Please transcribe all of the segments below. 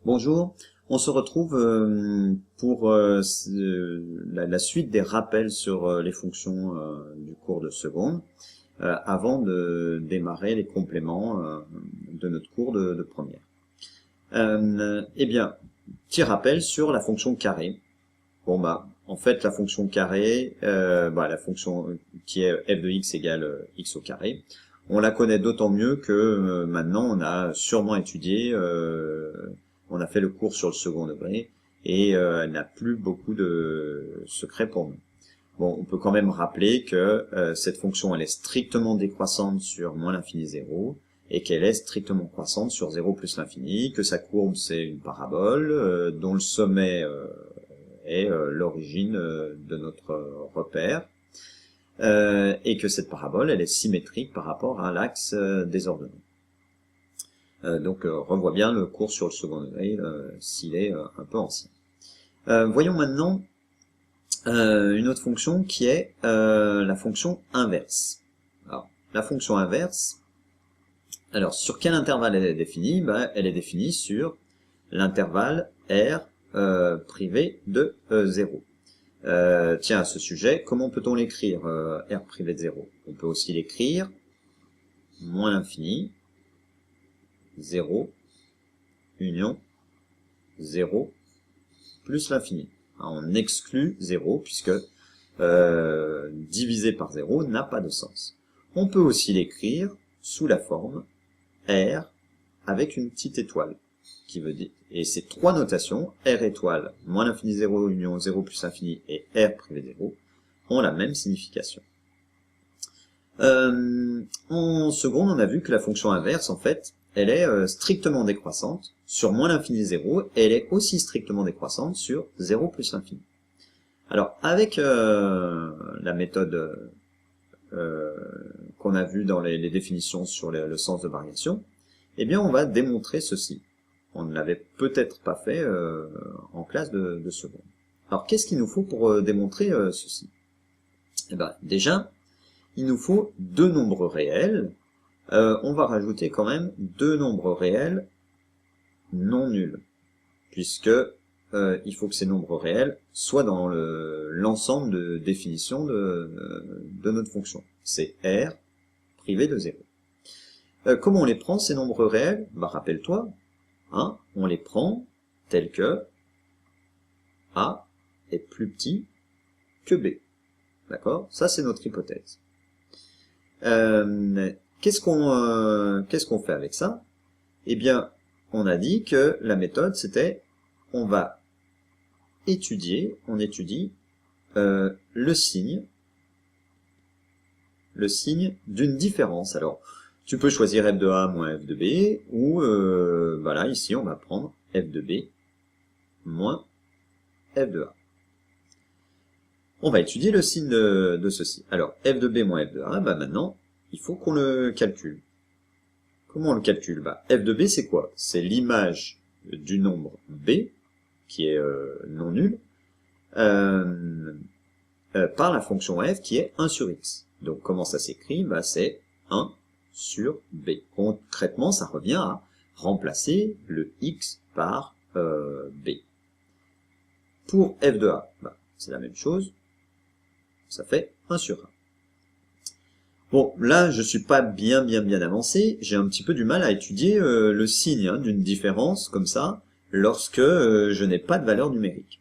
Bonjour, on se retrouve pour la suite des rappels sur les fonctions du cours de seconde, avant de démarrer les compléments de notre cours de première. Eh bien, petit rappel sur la fonction carré. Bon bah, en fait, la fonction carré, la fonction qui est f de x égale x au carré, on la connaît d'autant mieux que maintenant on a sûrement étudié, on a fait le cours sur le second degré, et elle n'a plus beaucoup de secrets pour nous. Bon, on peut quand même rappeler que cette fonction elle est strictement décroissante sur moins l'infini 0, et qu'elle est strictement croissante sur 0 plus l'infini, que sa courbe c'est une parabole, dont le sommet est l'origine de notre repère, et que cette parabole elle est symétrique par rapport à l'axe des ordonnées. Donc revois bien le cours sur le second degré s'il est un peu ancien. Voyons maintenant une autre fonction qui est la fonction inverse. Alors, la fonction inverse, alors sur quel intervalle elle est définie? Elle est définie sur l'intervalle R privé de 0. Tiens, à ce sujet, comment peut-on l'écrire, R privé de 0? On peut aussi l'écrire moins l'infini, 0, union, 0, plus l'infini. On exclut 0, puisque divisé par 0 n'a pas de sens. On peut aussi l'écrire sous la forme R avec une petite étoile, qui veut dire, et ces trois notations, R étoile, moins l'infini 0, union 0 plus infini, et R privé 0, ont la même signification. En seconde, on a vu que la fonction inverse, en fait, elle est strictement décroissante sur moins l'infini 0, et elle est aussi strictement décroissante sur 0 plus l'infini. Alors, avec la méthode qu'on a vue dans les définitions sur le sens de variation, eh bien, on va démontrer ceci. On ne l'avait peut-être pas fait en classe de seconde. Alors, qu'est-ce qu'il nous faut pour démontrer ceci? Eh bien, déjà, il nous faut deux nombres réels. On va rajouter quand même deux nombres réels non nuls, puisque il faut que ces nombres réels soient dans l'ensemble de définition de notre fonction. C'est R privé de 0. Comment on les prend, ces nombres réels? Rappelle-toi, hein, on les prend tels que A est plus petit que B. D'accord? Ça, c'est notre hypothèse. Qu'est-ce qu'on fait avec ça? Eh bien, on a dit que la méthode, c'était, on étudie le signe d'une différence. Alors, tu peux choisir f de A moins f de B, ou voilà, ici on va prendre f de B moins f de A. On va étudier le signe de ceci. Alors, f de B moins f de A, maintenant, il faut qu'on le calcule. Comment on le calcule? F de B, c'est quoi? C'est l'image du nombre B, qui est non nul, par la fonction f qui est 1 sur x. Donc, comment ça s'écrit? C'est 1 sur B. Concrètement, ça revient à remplacer le x par B. Pour f de A, c'est la même chose. Ça fait 1 sur 1. Bon, là, je suis pas bien avancé. J'ai un petit peu du mal à étudier le signe d'une différence comme ça, lorsque je n'ai pas de valeur numérique.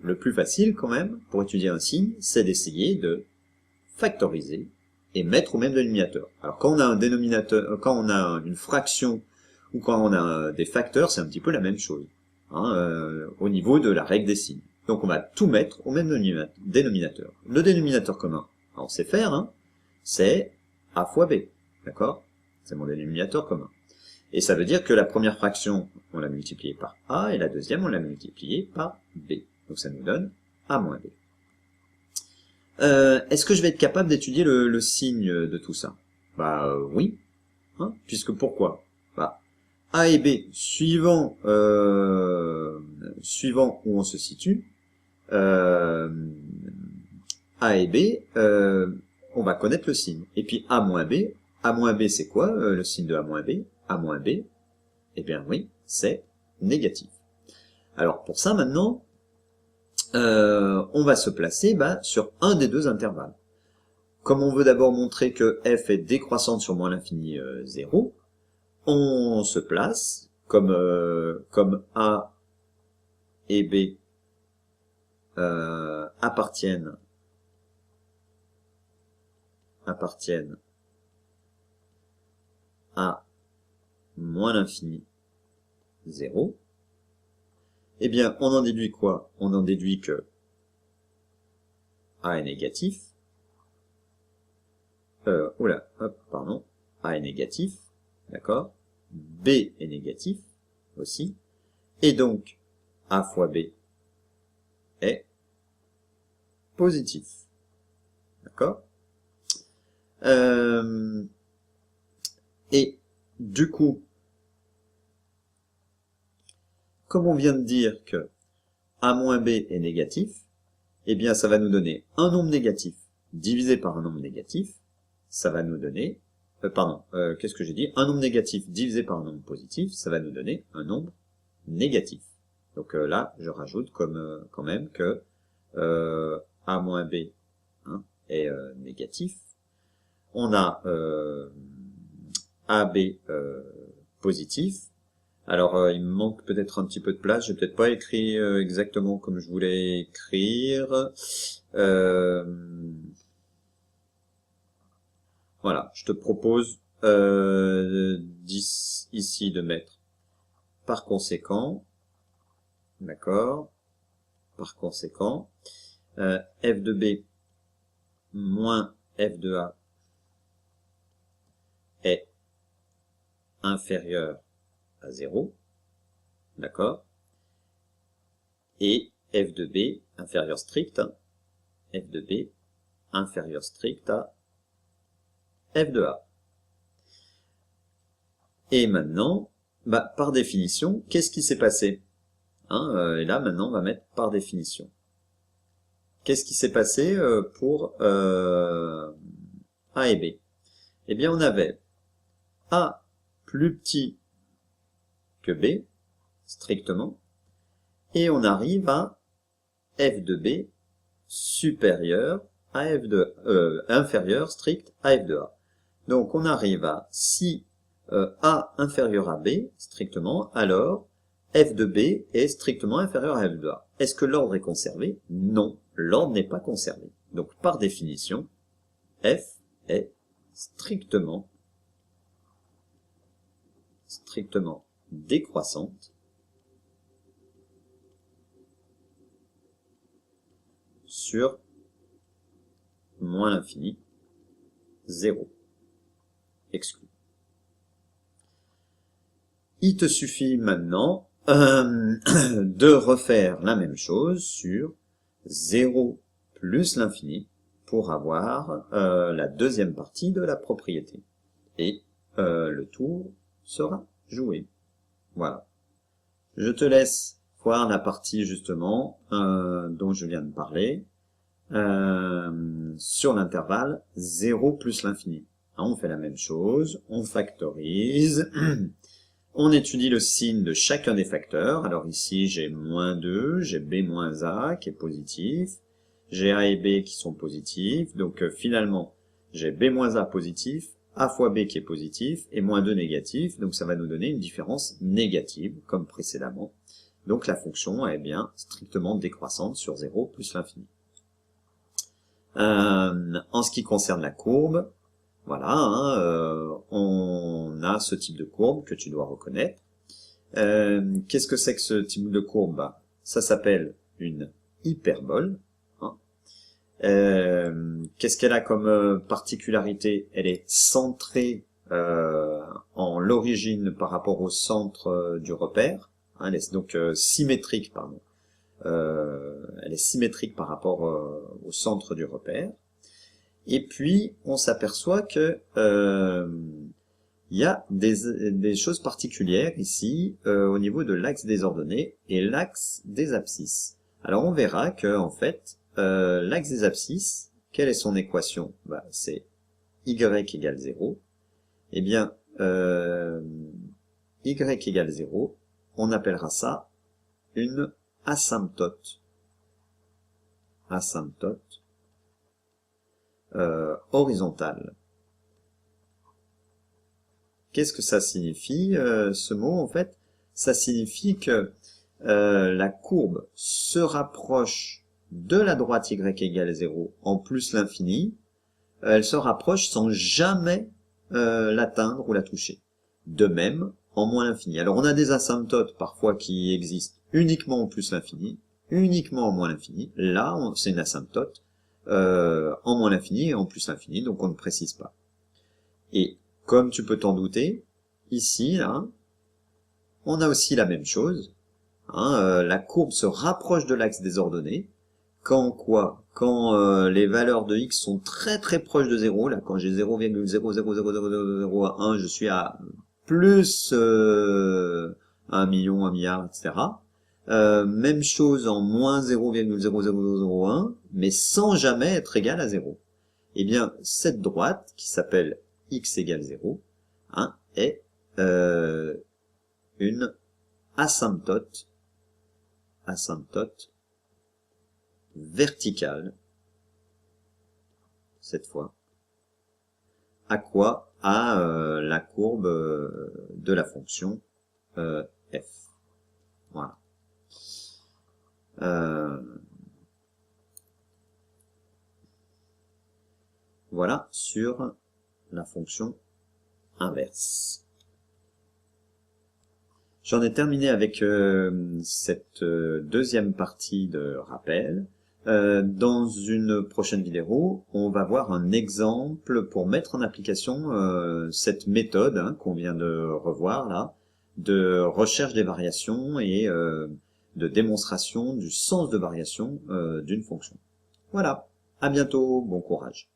Le plus facile, quand même, pour étudier un signe, c'est d'essayer de factoriser et mettre au même dénominateur. Alors, quand on a un dénominateur, quand on a une fraction, ou quand on a des facteurs, c'est un petit peu la même chose, hein, au niveau de la règle des signes. Donc, on va tout mettre au même dénominateur. Le dénominateur commun, on sait faire, hein, c'est A fois B, d'accord? C'est mon dénominateur commun. Et ça veut dire que la première fraction, on l'a multipliée par A, et la deuxième, on l'a multipliée par B. Donc ça nous donne A moins B. Est-ce que je vais être capable d'étudier le signe de tout ça? Oui. Hein, puisque pourquoi? A et B, suivant où on se situe, A et B, on va connaître le signe. Et puis A moins B c'est quoi le signe de A moins B? A moins B, eh bien oui, c'est négatif. Alors pour ça maintenant, on va se placer sur un des deux intervalles. Comme on veut d'abord montrer que f est décroissante sur moins l'infini 0, on se place comme A et B appartiennent à moins l'infini 0, eh bien, on en déduit quoi? On en déduit que A est négatif. A est négatif, d'accord? B est négatif aussi. Et donc, A fois B est positif. D'accord? Et du coup, comme on vient de dire que A moins B est négatif, eh bien ça va nous donner un nombre négatif divisé par un nombre négatif, ça va nous donner, qu'est-ce que j'ai dit? Un nombre négatif divisé par un nombre positif, ça va nous donner un nombre négatif. Donc là, je rajoute quand même que A moins B est négatif. On a AB positif. Alors, il me manque peut-être un petit peu de place. J'ai peut-être pas écrit exactement comme je voulais écrire. Voilà, je te propose ici de mettre par conséquent, d'accord, par conséquent, f de B moins f de A est inférieur à 0, d'accord, et f de B inférieur strict, f de B inférieur strict à f de A. Et maintenant, par définition, qu'est-ce qui s'est passé? Et là, maintenant, on va mettre par définition. Qu'est-ce qui s'est passé pour A et B? Eh bien, on avait A plus petit que B, strictement, et on arrive à f de B supérieur à f de inférieur strict à f de A. Donc on arrive à si A inférieur à B strictement, alors f de B est strictement inférieur à f de A. Est-ce que l'ordre est conservé? Non, l'ordre n'est pas conservé. Donc par définition, f est strictement décroissante sur moins l'infini 0 exclu. Il te suffit maintenant de refaire la même chose sur 0 plus l'infini pour avoir la deuxième partie de la propriété. Et le tour sera joué. Voilà. Je te laisse voir la partie justement dont je viens de parler sur l'intervalle 0 plus l'infini. On fait la même chose, on factorise, on étudie le signe de chacun des facteurs. Alors ici j'ai moins 2, j'ai B moins A qui est positif, j'ai A et B qui sont positifs, donc finalement j'ai B moins A positif, A fois B qui est positif, et moins 2 négatif, donc ça va nous donner une différence négative, comme précédemment. Donc la fonction est bien strictement décroissante sur 0 plus l'infini. En ce qui concerne la courbe, voilà, on a ce type de courbe que tu dois reconnaître. Qu'est-ce que c'est que ce type de courbe? Ça s'appelle une hyperbole. Qu'est-ce qu'elle a comme particularité? Elle est centrée en l'origine par rapport au centre du repère. Elle est donc symétrique, pardon. Elle est symétrique par rapport au centre du repère. Et puis, on s'aperçoit que il y a des choses particulières ici au niveau de l'axe des ordonnées et l'axe des abscisses. Alors, on verra que en fait, l'axe des abscisses, quelle est son équation? C'est y égale 0. Eh bien, y égale 0, on appellera ça une asymptote. Asymptote horizontale. Qu'est-ce que ça signifie, ce mot, en fait? Ça signifie que la courbe se rapproche de la droite y égale 0 en plus l'infini. Elle se rapproche sans jamais l'atteindre ou la toucher. De même, en moins l'infini. Alors on a des asymptotes parfois qui existent uniquement en plus l'infini, uniquement en moins l'infini. Là, c'est une asymptote en moins l'infini et en plus l'infini, donc on ne précise pas. Et comme tu peux t'en douter, ici, là, on a aussi la même chose. La courbe se rapproche de l'axe des ordonnées. Quand quoi? Quand les valeurs de x sont très très proches de 0, là, quand j'ai 0,0000001, je suis à plus 1 million, 1 milliard, etc. Même chose en moins 0,00001, mais sans jamais être égal à 0. Eh bien, cette droite, qui s'appelle x égale 0, est une asymptote verticale, cette fois. À quoi? À la courbe de la fonction f. Voilà. Voilà sur la fonction inverse. J'en ai terminé avec cette deuxième partie de rappel. Dans une prochaine vidéo, on va voir un exemple pour mettre en application cette méthode qu'on vient de revoir là, de recherche des variations et de démonstration du sens de variation d'une fonction. Voilà, à bientôt, bon courage.